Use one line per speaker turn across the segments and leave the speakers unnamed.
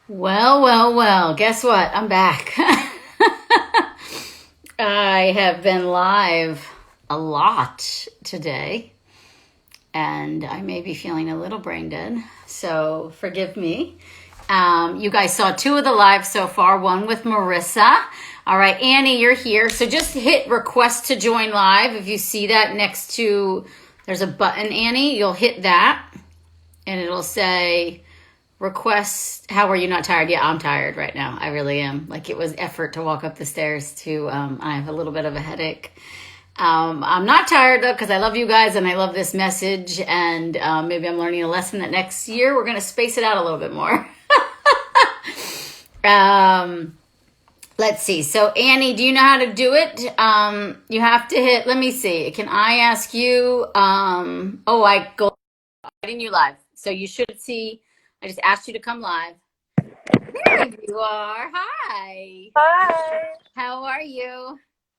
Well, well, well, guess what? I'm back. I have been live a lot today, and I may be feeling a little brain dead, so forgive me. You guys saw two of the lives so far, one with Marissa. All right, Annie, you're here. So just hit request to join live. If you see that next to, there's a button, Annie, you'll hit that, and it'll say, request, how are you not tired? Yeah, I'm tired right now. I really am. Like, it was effort to walk up the stairs to, I have a little bit of a headache. I'm not tired though, because I love you guys and I love this message. And maybe I'm learning a lesson that next year we're going to space it out a little bit more. um, let's see. So, Annie, do you know how to do it? You have to hit, let me see. Can I ask you? I go inviting you live. So you should see, I just asked you to come live. There you are. Hi.
Hi,
How are you?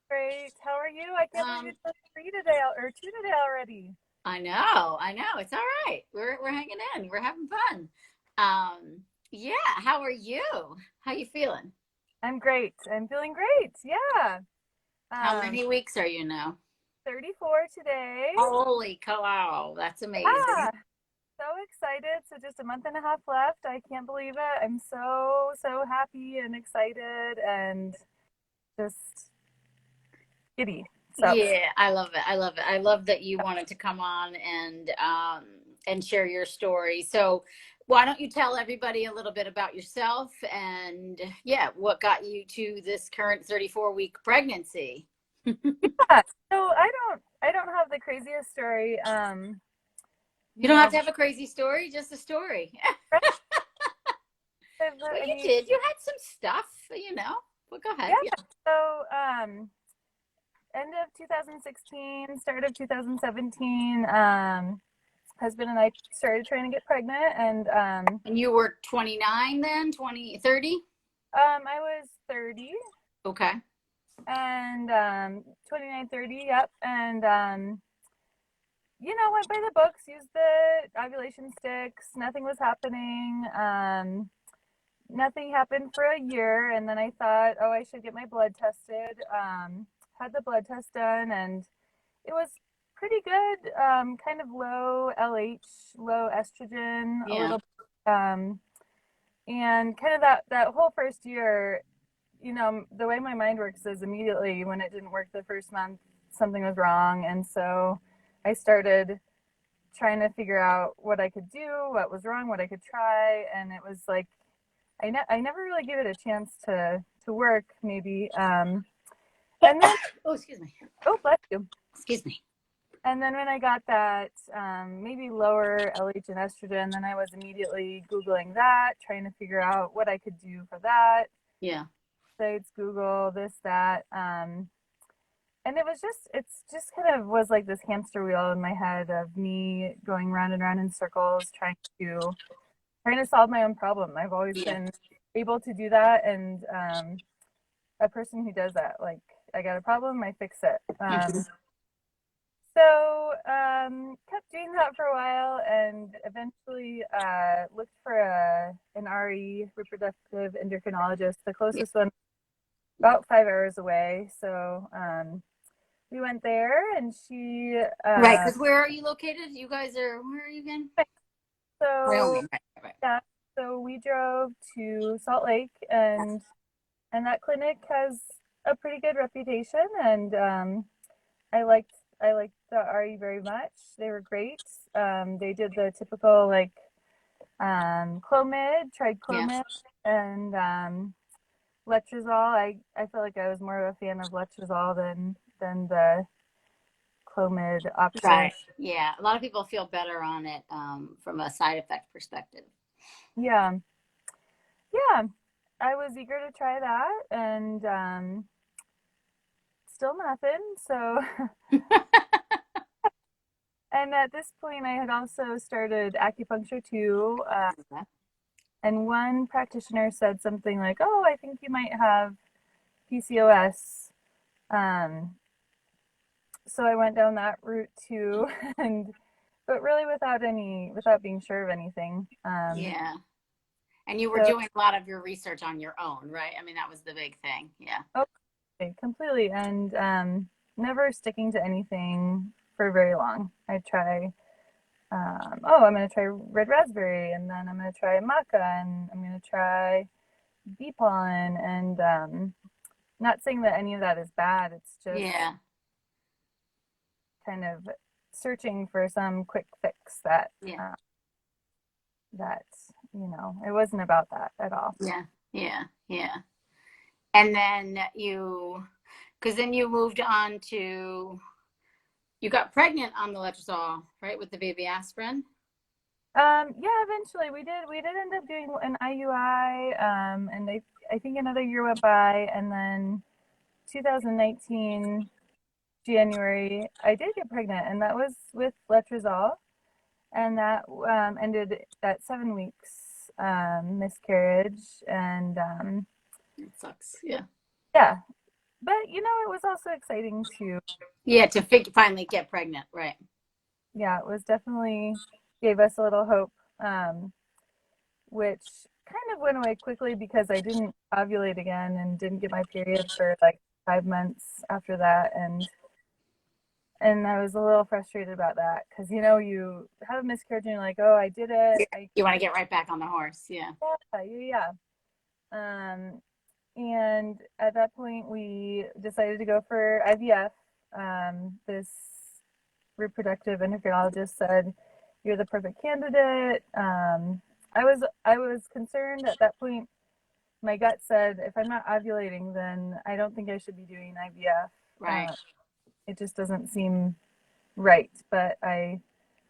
great. How are you? I can't believe
Um,
it's just three today or two today already.
I know. It's all right. We're hanging in. We're having fun. Yeah. How are you? How you feeling?
I'm great. I'm feeling great. Yeah.
How
Um,
many weeks are you now?
34 today.
Holy cow! That's amazing.
Yeah. So excited. So just a month and a half left. I can't believe it. I'm so happy and excited and just giddy. So
Yeah, I love it. I love it. I love that you wanted to come on and share your story. So, why don't you tell everybody a little bit about yourself and yeah, what got you to this current 34-week pregnancy?
yeah. So I don't have the craziest story.
You
You
don't have
know,
to have a crazy story, just a story. Well,
I
you
mean,
did. You had some stuff. But go ahead.
yeah.
Yeah.
So end of 2016, start of 2017, husband and I started trying to get pregnant, and
And you were 29 then, 20, 30?
I was 30,
Okay.
and 29, 30, yep, and went by the books, used the ovulation sticks, nothing was happening. Nothing happened for a year, and then I thought, oh, I should get my blood tested. Had the blood test done, and it was pretty good. Kind of low LH, low estrogen, a
Yeah.
little, and kind of that whole first year. The way my mind works is immediately when it didn't work the first month, something was wrong, and so I started trying to figure out what I could do, what was wrong, what I could try, and it was like I never really gave it a chance to work, maybe. And then,
Oh, excuse me.
oh, bless you.
Excuse me.
And then when I got that maybe lower LH and estrogen, then I was immediately Googling that, trying to figure out what I could do for that.
Yeah.
Sites, Google, this, that. And it's just kind of was like this hamster wheel in my head of me going round and round in circles, trying to solve my own problem. I've always
Yeah.
been able to do that, and a person who does that. Like, I got a problem, I fix it.
Mhm.
So kept doing that for a while, and eventually looked for an RE, reproductive endocrinologist. The
Yeah.
closest one about 5 hours away. So we went there, and she
Right. Because where are you located? You guys are, where are you again?
so
Wyoming. Right.
yeah. So we drove to Salt Lake, and that clinic has a pretty good reputation, and I liked I liked the RE very much. They were great. They did the typical like Clomid, tried
Yeah.
Clomid, and Letrozole. I feel like I was more of a fan of Letrozole than the Clomid option.
Right. Yeah. A lot of people feel better on it from a side effect perspective.
Yeah, yeah. I was eager to try that, and still nothing. So, and at this point, I had also started acupuncture too.
Okay.
And one practitioner said something like, "Oh, I think you might have PCOS." Um, so I went down that route too, and but really without being sure of anything.
Yeah. And you were
So,
doing a lot of your research on your own, right? I mean, that was the big thing. Yeah.
okay, completely. And never sticking to anything for very long. I try, I'm going to try red raspberry, and then I'm going to try maca, and I'm going to try bee pollen. And not saying that any of that is bad, it's just
Yeah.
kind of searching for some quick fix that,
Yeah.
uh, that, it wasn't about that at all.
Yeah. Yeah. Yeah. And then because then you moved on to, you got pregnant on the letrozole, right? With the baby aspirin.
Yeah, eventually we did end up doing an IUI, and I think another year went by, and then 2019 January I did get pregnant, and that was with letrozole, and that ended at 7 weeks miscarriage, and
It sucks. Yeah.
yeah, but it was also exciting too.
Yeah. To finally get pregnant. Right.
Yeah, it was definitely gave us a little hope. Which kind of went away quickly because I didn't ovulate again and didn't get my period for like 5 months after that, and I was a little frustrated about that because you have a miscarriage and you're like, oh, I did it,
You want to get right back on the horse. Yeah.
yeah. Um, and at that point we decided to go for IVF. This reproductive endocrinologist said, you're the perfect candidate. I was concerned at that point. My gut said, if I'm not ovulating, then I don't think I should be doing IVF.
Right.
It just doesn't seem right. But I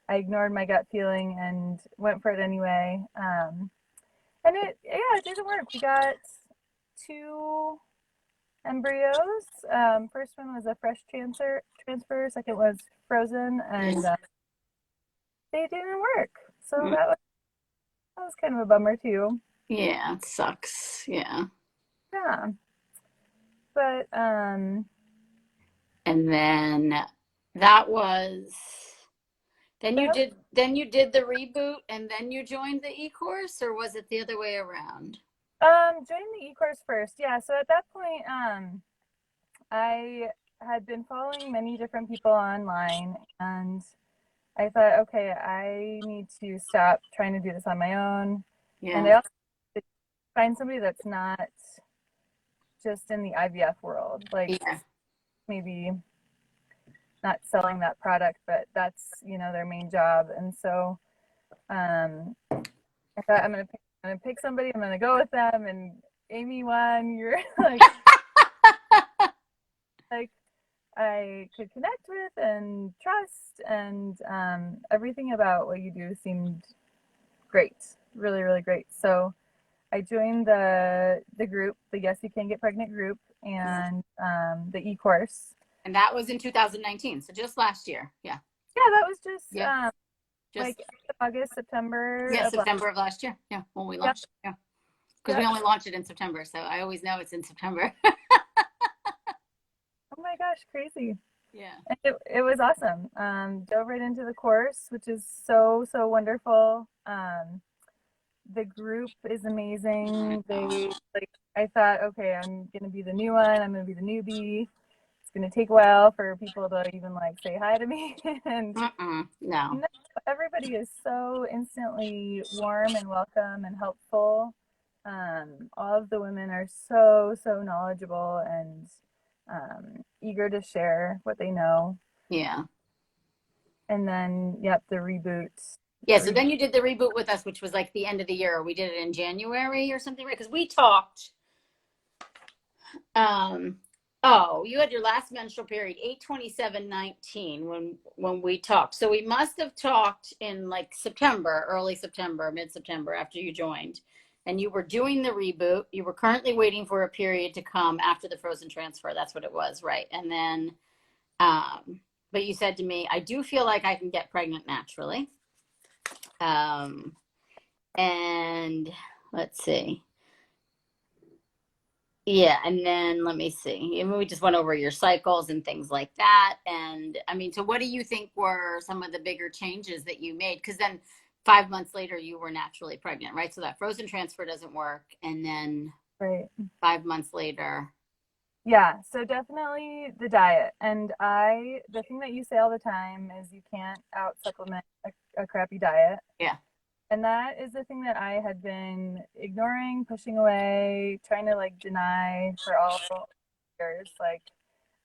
ignored my gut feeling and went for it anyway. And it didn't work. We got two embryos. First one was a fresh transfer. Second was frozen, and
Yeah.
they didn't work. So that was kind of a bummer too.
Yeah. It sucks. Yeah.
Yeah, but
And then that was,
that
then you did the reboot and then you joined the e-course, or was it the other way around?
joined the e-course first. Yeah, so at that point, I had been following many different people online, and I thought, okay, I need to stop trying to do this on my own, and
Yeah.
I also need to find somebody that's not just in the IVF world, like
Yeah.
maybe not selling that product, but that's their main job. And so I thought I'm gonna pick somebody. I'm gonna go with them. And Aimee won. You're like I could connect with and trust, and everything about what you do seemed great, really, really great. So I joined the group, the Yes You Can Get Pregnant group, and the e-course.
And that was in 2019, so just last year. Yeah.
Yeah, that was just
Yeah. Just
like August, September
yeah,
of last.
September of last year. Yeah, when we
Yep,
launched. Yeah. Because we
yep.
only launched it in September, so I always know it's in September.
Oh my gosh, crazy.
Yeah.
And it was awesome. Dove right into the course, which is so, so wonderful. The group is amazing. They like I thought, okay, I'm gonna be the new one, I'm gonna be the newbie. It's gonna take a while for people to even like say hi to me. And
No.
no, everybody is so instantly warm and welcome and helpful. All of the women are so, so knowledgeable and eager to share what they know.
Yeah.
And then, yep, the reboot.
Yeah,
That
so
reboot.
then you did the reboot with us, which was like the end of the year. We did it in January or something, right? Because we talked. Um, oh, you had your last menstrual period 8/27/19 when we talked. So we must have talked in like September, early September, mid-September after you joined. And you were doing the reboot. You were currently waiting for a period to come after the frozen transfer. That's what it was, right? And then but you said to me, I do feel like I can get pregnant naturally. Um, and let's see. Yeah, and then let me see. And we just went over your cycles and things like that. And I mean, so what do you think were some of the bigger changes that you made? Because then 5 months later you were naturally pregnant, right? So that frozen transfer doesn't work. And then
Right.
5 months later.
Yeah, so definitely the diet. And the thing that you say all the time is you can't out supplement a crappy diet.
Yeah.
And that is the thing that I had been ignoring, pushing away, trying to like deny for all years. Like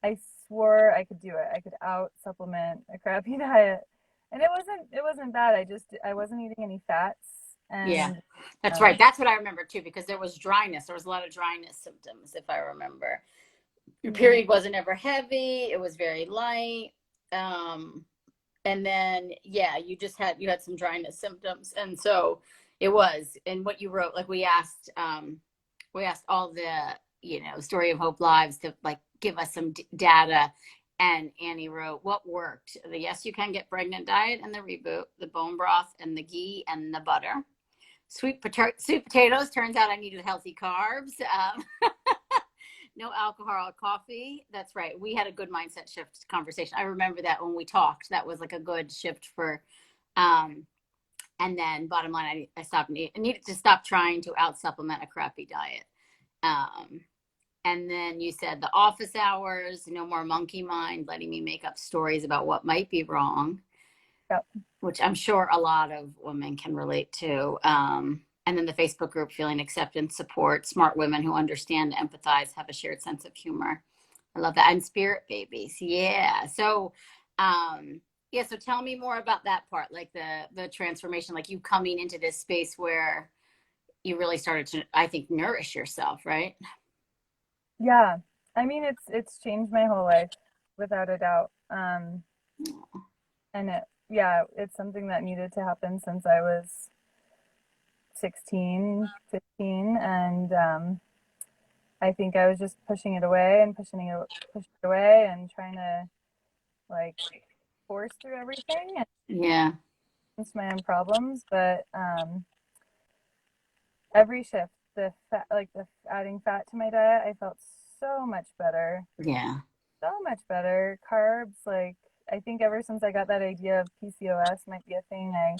I swore I could do it. I could out supplement a crappy diet. And it wasn't bad. I wasn't eating any fats
Yeah,
and
that's right.
um
That's what I remember too, because there was dryness. There was a lot of dryness symptoms, if I remember. Your
yeah.
period wasn't ever heavy. It was very light. Um, and then yeah, you had some dryness symptoms, and so it was. And what you wrote, like we asked all the Story of Hope lives to like give us some data, and Annie wrote what worked: the Yes You Can Get Pregnant diet and the Reboot, the bone broth and the ghee and the butter. Sweet potatoes. Turns out I needed healthy carbs. No alcohol or coffee. That's right. We had a good mindset shift conversation. I remember that when we talked. That was like a good shift for. Um, and then bottom line, I needed to stop trying to out supplement a crappy diet. Um, and then you said the office hours, no more monkey mind, letting me make up stories about what might be wrong,
Yep.
which I'm sure a lot of women can relate to. And then the Facebook group, feeling acceptance, support, smart women who understand, empathize, have a shared sense of humor. I love that. And spirit babies. Yeah. So tell me more about that part, like the transformation, like you coming into this space where you really started to, I think, nourish yourself, right?
Yeah. I mean it's changed my whole life without a doubt. And it's something that needed to happen since I was 16, 15, and I think I was just pushing it away and pushing it away and trying to like force through everything and
Yeah.
against my own problems. But every shift, the fat, like the adding fat to my diet, I felt so much better,
Yeah.
so much better. Carbs, like I think ever since I got that idea of PCOS might be a thing, I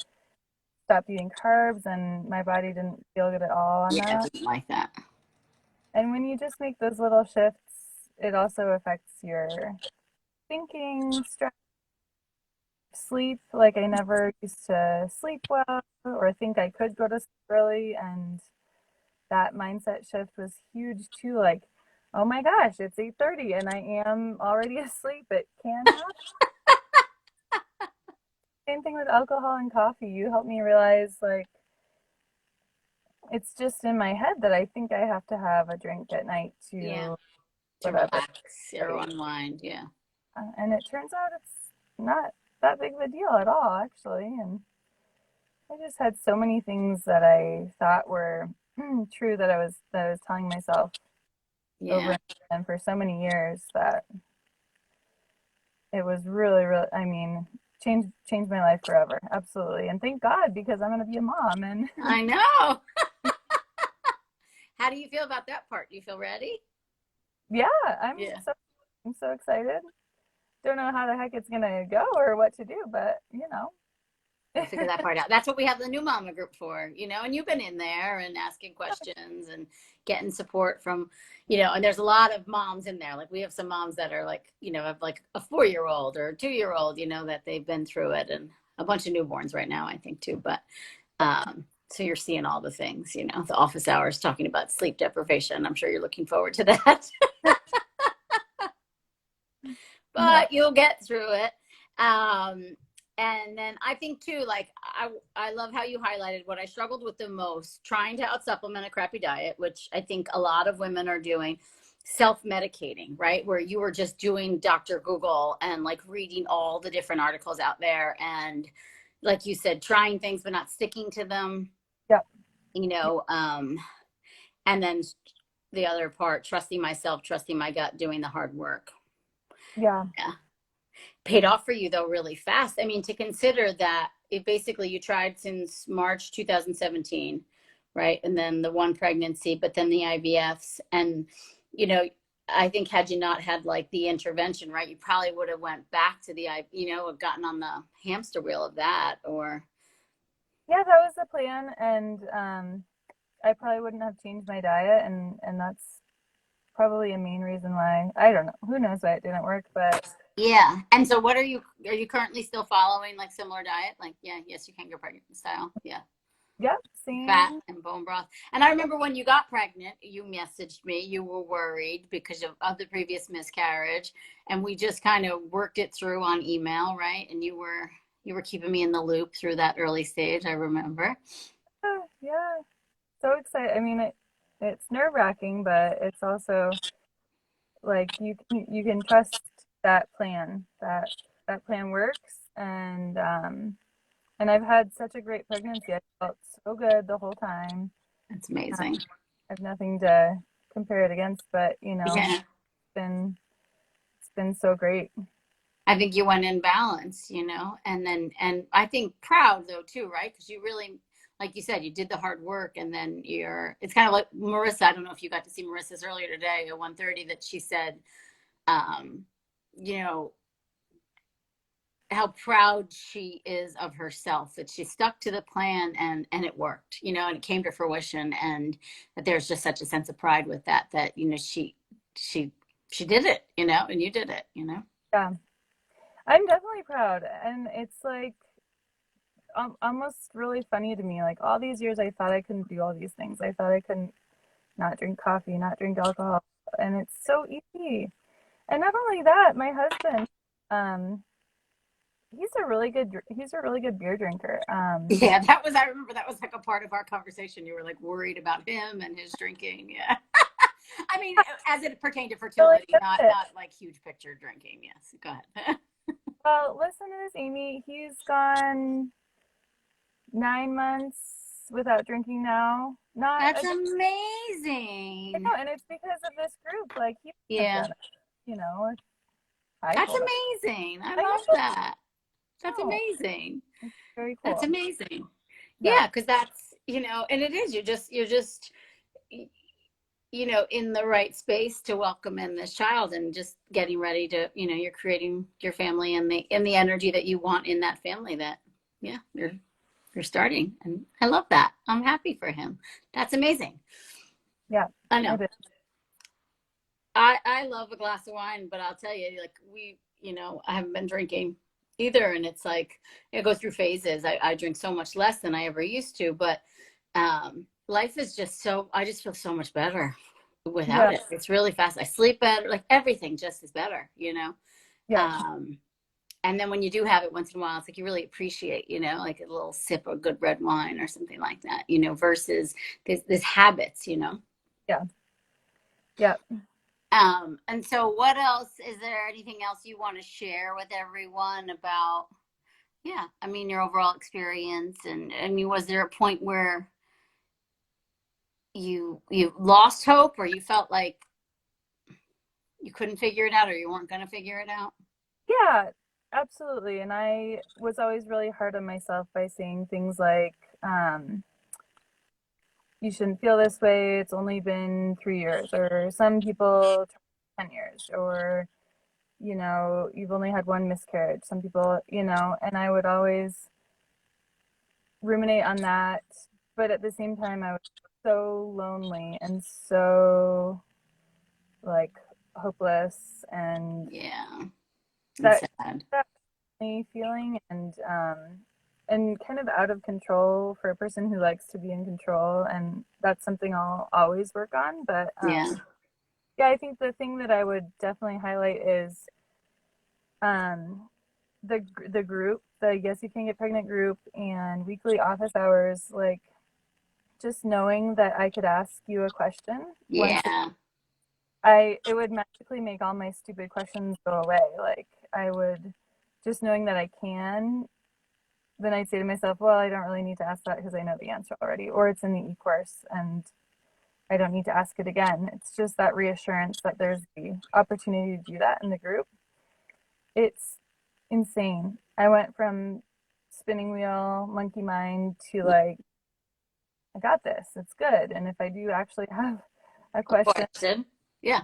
stopped eating carbs and my body didn't feel good at all on
Yeah. I
that.
didn't like that.
And when you just make those little shifts, it also affects your thinking, stress, sleep. Like I never used to sleep well or think I could go to sleep early. And that mindset shift was huge too. Like, oh my gosh, it's 8:30 and I am already asleep. It can happen. Same thing with alcohol and coffee. You helped me realize like it's just in my head that I think I have to have a drink at night
Yeah.
to
To
whatever.
relax or unwind. Yeah.
And it turns out it's not that big of a deal at all, actually. And I just had so many things that I thought were true that I was telling myself over
Yeah.
and for so many years that it was really, really. I mean, changed my life forever, absolutely. And thank God because I'm gonna be a mom. And
I know. How do you feel about that part? Do you feel ready?
yeah,
Yeah.
I'm so excited. Don't know how the heck it's gonna go or what to do, but you know.
We'll figure that part out. That's what we have the new mama group for, and you've been in there and asking questions and getting support from, and there's a lot of moms in there. Like we have some moms that are like, have like a 4-year-old or a 2-year-old, that they've been through it, and a bunch of newborns right now, I think too. But, so you're seeing all the things, the office hours talking about sleep deprivation. I'm sure you're looking forward to that,
Yeah,
but you'll get through it. And then I think too, like I love how you highlighted what I struggled with the most, trying to out supplement a crappy diet, which I think a lot of women are doing, self-medicating, right? Where you were just doing Dr. Google and like reading all the different articles out there. And like you said, trying things, but not sticking to them,
yeah,
you know, um, and then the other part, trusting myself, trusting my gut, doing the hard work.
yeah,
Yeah. Paid off for you though really fast. I mean, to consider that it basically you tried since March 2017, right? And then the one pregnancy, but then the IVFs, and you know, I think had you not had like the intervention, right, you probably would have went back to the, gotten on the hamster wheel of that, or
Yeah, that was the plan, and I probably wouldn't have changed my diet, and that's probably a main reason why. I don't know. Who knows why it didn't work, but
Yeah. And so what are you currently still following like similar diet? Like, yeah, yes, you can get pregnant style. Yeah.
yep,
Fat
same.
and bone broth. And I remember when you got pregnant, you messaged me. You were worried because of the previous miscarriage, and we just kind of worked it through on email, right? And you were keeping me in the loop through that early stage. I remember.
Yeah, so excited. I mean, it's nerve-wracking, but it's also like you can trust that plan. That plan works, and I've had such a great pregnancy. I felt so good the whole time.
That's
I
amazing.
have nothing to compare it against, but
Yeah.
been it's been so great.
I think you went in balance, and I think proud though too, right? Because you really, like you said, you did the hard work, and then it's kind of like Marissa. I don't know if you got to see Marissa's earlier today at 1:30 that she said, um, you know, how proud she is of herself that she stuck to the plan and it worked, and it came to fruition, and that there's just such a sense of pride with that she she did it, and you did it.
Yeah, I'm definitely proud, and it's like almost really funny to me. Like all these years, I thought I couldn't do all these things. I thought I couldn't not drink coffee, not drink alcohol, and it's so easy. And not only that, my husband, um, he's a really good beer drinker.
Yeah, I remember that was like a part of our conversation. You were like worried about him and his drinking. Yeah. I mean, as it pertained to
Really
fertility,
good
not
at it.
not like huge picture drinking. Yes, go ahead.
Well, listen to this, Amy. He's gone 9 months without drinking now. Not
That's
a, I
amazing.
know, and it's because of this group. Like he wouldn't have
Yeah,
done it, if I
that's
told him.
amazing. I
I
love
know.
that. That's
No,
amazing.
it's very
That's
cool.
amazing.
Yeah,
Yeah, because and it is. You're just in the right space to welcome in this child, and just getting ready to, you're creating your family and the energy that you want in that family, that yeah, you're starting. And I love that. I'm happy for him. That's amazing.
yeah,
I
it
know.
is.
I love a glass of wine, but I'll tell you, like I haven't been drinking either, and it's like it goes through phases. I drink so much less than I ever used to, but life is just so. I just feel so much better
Yeah,
without it. It's really fast. I sleep better. Like everything just is better.
yeah,
Um, and then when you do have it once in a while, it's like you really appreciate, like a little sip of good red wine or something like that, versus this habits.
yeah, yeah.
And so what else, is there anything else you want to share with everyone about, yeah, I mean, your overall experience? And I mean, was there a point where you lost hope, or you felt like you couldn't figure it out, or you weren't going to figure it out?
Yeah, absolutely. And I was always really hard on myself by saying things like, you shouldn't feel this way. It's only been 3 years, or some people 10 years, or, you've only had one miscarriage. Some people, and I would always ruminate on that. But at the same time, I was so lonely and so like hopeless, and
Yeah, and
that
sad.
that feeling, and kind of out of control for a person who likes to be in control, and that's something I'll always work on. But
Yeah,
yeah, I think the thing that I would definitely highlight is um, the group, the Yes You Can Get Pregnant group, and weekly office hours. Like just knowing that I could ask you a question once
yeah,
it would magically make all my stupid questions go away. Like I would just knowing that I can, then I'd say to myself, well, I don't really need to ask that because I know the answer already, or it's in the e-course and I don't need to ask it again. It's just that reassurance that there's the opportunity to do that in the group. It's insane. I went from spinning wheel, monkey mind to
yeah.
like, I got this. It's good. And if I do actually have a
A
question,
question. Yeah,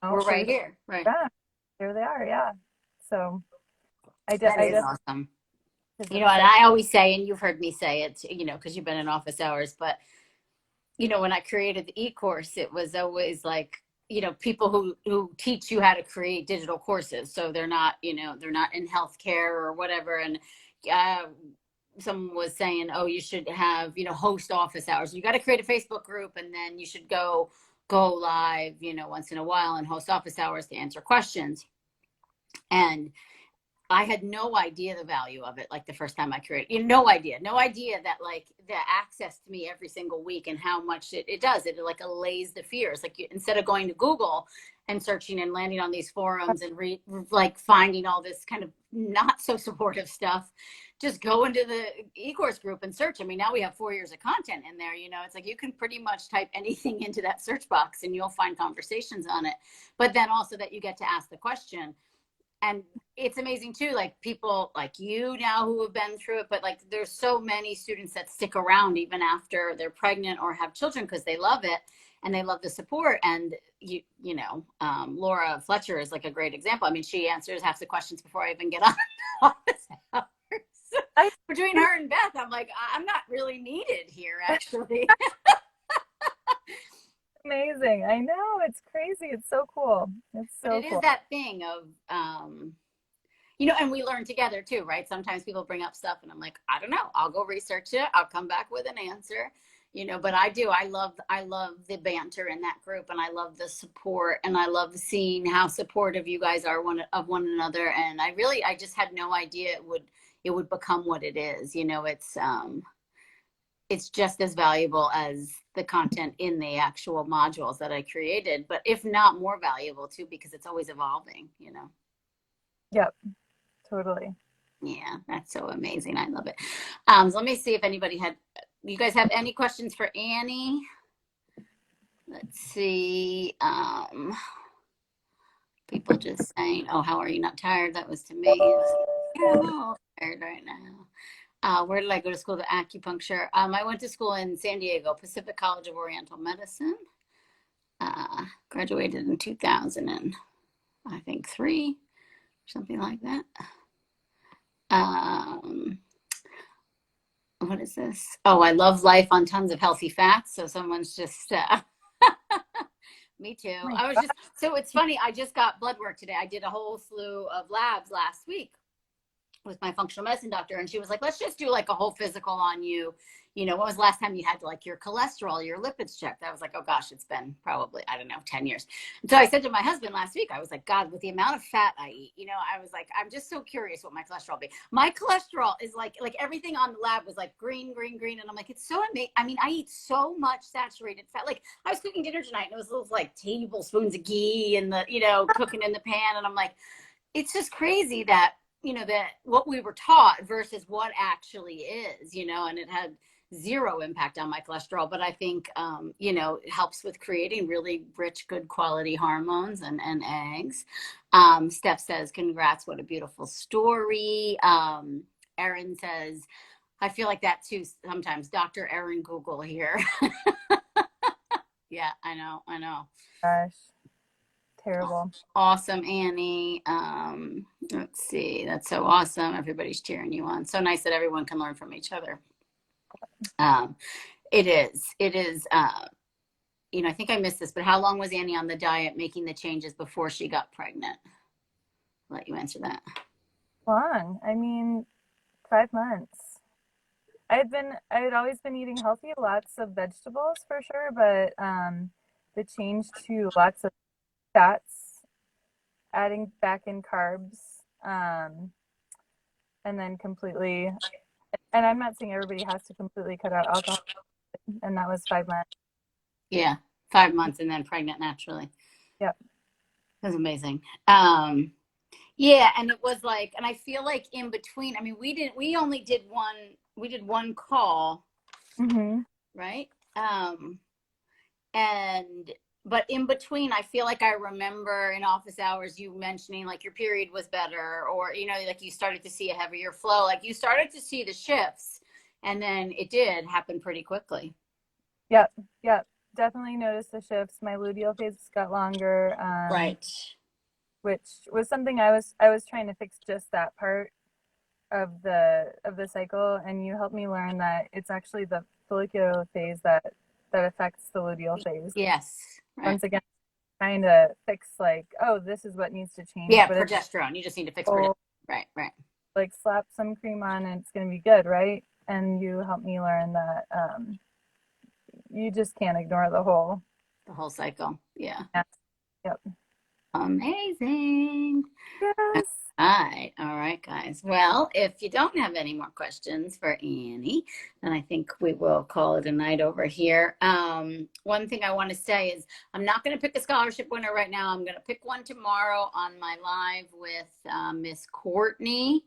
we're right
here's,
here. Right.
yeah, there they are. Yeah. So
That
I
is
just,
awesome.
because
You know,
it's
and
such.
I always say, and you've heard me say it, you know, because you've been in office hours, but you know, when I created the e-course, it was always like, you know, people who teach you how to create digital courses. So they're not, you know, they're not in healthcare or whatever. And uh, someone was saying, oh, you should have, you know, host office hours. You got to create a Facebook group, and then you should go live, you know, once in a while and host office hours to answer questions. And I had no idea the value of it. Like the first time I created, you know, no idea that like the access to me every single week and how much it does. It like allays the fears. Like instead of going to Google and searching and landing on these forums and like finding all this kind of not so supportive stuff, just go into the e-course group and search. I mean, now we have 4 years of content in there. You know, it's like you can pretty much type anything into that search box and you'll find conversations on it. But then also that you get to ask the question. And it's amazing too, like people like you now who have been through it, but like there's so many students that stick around even after they're pregnant or have children because they love it and they love the support. And you know, Laura Fletcher is like a great example. I mean, she answers half the questions before I even get on office hours.
I
Between her and Beth, I'm like, I'm not really needed here, actually.
amazing. I know, it's crazy. It's so cool. It's
But
so
it is
cool.
that thing of you know, and we learn together too, right? Sometimes people bring up stuff and I'm like, I don't know, I'll go research it, I'll come back with an answer, you know. But I love the banter in that group, and I love the support, and I love seeing how supportive you guys are one another. And I just had no idea it would become what it is. You know, it's just as valuable as the content in the actual modules that I created, but if not more valuable too, because it's always evolving, you know.
Yep, totally.
Yeah, that's so amazing. I love it. So let me see if you guys have any questions for Annie? Let's see. People just saying, oh, how are you not tired? That was to me. Yeah, I'm all tired right now. Where did I go to school? To acupuncture. I went to school in San Diego, Pacific College of Oriental Medicine. Graduated in 2000 and I think 3, something like that. What is this? Oh, I love life on tons of healthy fats. So someone's just, me too.
Oh my
I was
God.
just, so it's funny. I just got blood work today. I did a whole slew of labs last week with my functional medicine doctor, and she was like, let's just do like a whole physical on you. You know, when was the last time you had like your cholesterol, your lipids checked? I was like, oh gosh, it's been probably, I don't know, 10 years. And so I said to my husband last week, I was like, God, with the amount of fat I eat, you know, I was like, I'm just so curious what my cholesterol will be. My cholesterol is like everything on the lab was like green, green, green. And I'm like, it's so amazing. I mean, I eat so much saturated fat. Like I was cooking dinner tonight and it was little like tablespoons of ghee and the, you know, cooking in the pan. And I'm like, it's just crazy that, you know, that what we were taught versus what actually is, you know. And it had zero impact on my cholesterol, but I think you know, it helps with creating really rich, good quality hormones and eggs. Steph says, congrats, what a beautiful story. Erin says, I feel like that too sometimes. Dr. Erin Google here. Yeah, I know.
Gosh, terrible.
Awesome, Annie. Let's see. That's so awesome. Everybody's cheering you on. So nice that everyone can learn from each other. Um, it is. It is. You know, I think I missed this, but how long was Annie on the diet making the changes before she got pregnant? I'll let you answer that.
Long. I mean, 5 months. I had always been eating healthy, lots of vegetables for sure, but the change to lots of fats, adding back in carbs, um, and then completely, and I'm not saying everybody has to completely cut out alcohol, and that was 5 months.
Yeah, 5 months and then pregnant naturally.
Yep.
That's amazing. Yeah, and it was like, and I feel like in between, I mean, we did one call,
Mm-hmm.
right? And but in between, I feel like I remember in office hours you mentioning like your period was better, or you know, like you started to see a heavier flow, like you started to see the shifts, and then it did happen pretty quickly.
Yep. Yep. Definitely noticed the shifts. My luteal phases got longer,
Right.
which was something I was trying to fix, just that part. of the cycle, and you helped me learn that it's actually the follicular phase that affects the luteal phase.
Yes. Right.
Once again, trying to fix like, oh, this is what needs to change.
Yeah,
but
progesterone. You just need to fix progesterone. Right, right.
Like slap some cream on and it's gonna be good, right? And you helped me learn that you just can't ignore the whole
cycle. Yeah.
Yep.
Amazing.
Yes.
All right, guys. Well, if you don't have any more questions for Annie, then I think we will call it a night over here. One thing I want to say is I'm not going to pick a scholarship winner right now. I'm going to pick one tomorrow on my live with Miss Courtney,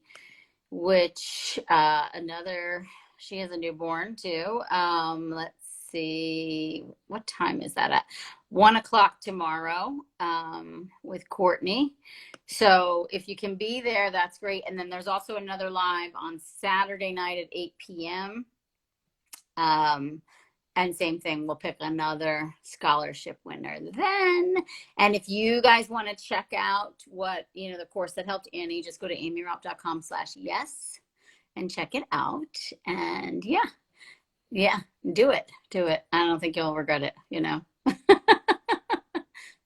which she has a newborn too. Let's see, what time is that at? 1:00 tomorrow with Courtney. So if you can be there, that's great. And then there's also another live on Saturday night at 8 p.m. And same thing, we'll pick another scholarship winner then. And if you guys want to check out what, the course that helped Annie, just go to aimeeraupp.com/yes and check it out. And yeah, do it. I don't think you'll regret it,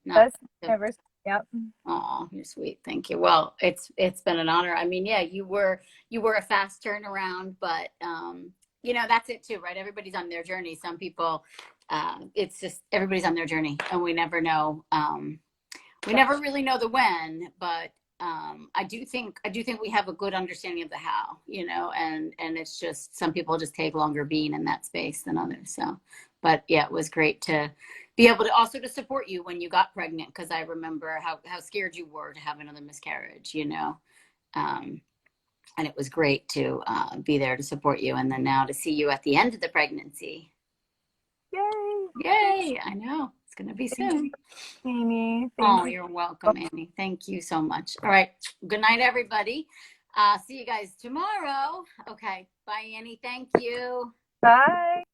Not
That's never. Yep.
Oh, you're sweet. Thank you. Well, it's been an honor. I mean, yeah, you were a fast turnaround, but that's it too, right? Everybody's on their journey. Some people, it's just everybody's on their journey, and we never know. We never really know the when, but I do think we have a good understanding of the how, and it's just some people just take longer being in that space than others. So, but yeah, it was great to be able to also to support you when you got pregnant, because I remember how scared you were to have another miscarriage, and it was great to be there to support you, and then now to see you at the end of the pregnancy. Yay! I know it's gonna be soon.
Aimee,
thank you. You're welcome, Annie. Thank you so much. All right, good night, everybody. See you guys tomorrow. Okay, bye, Annie. Thank you.
Bye.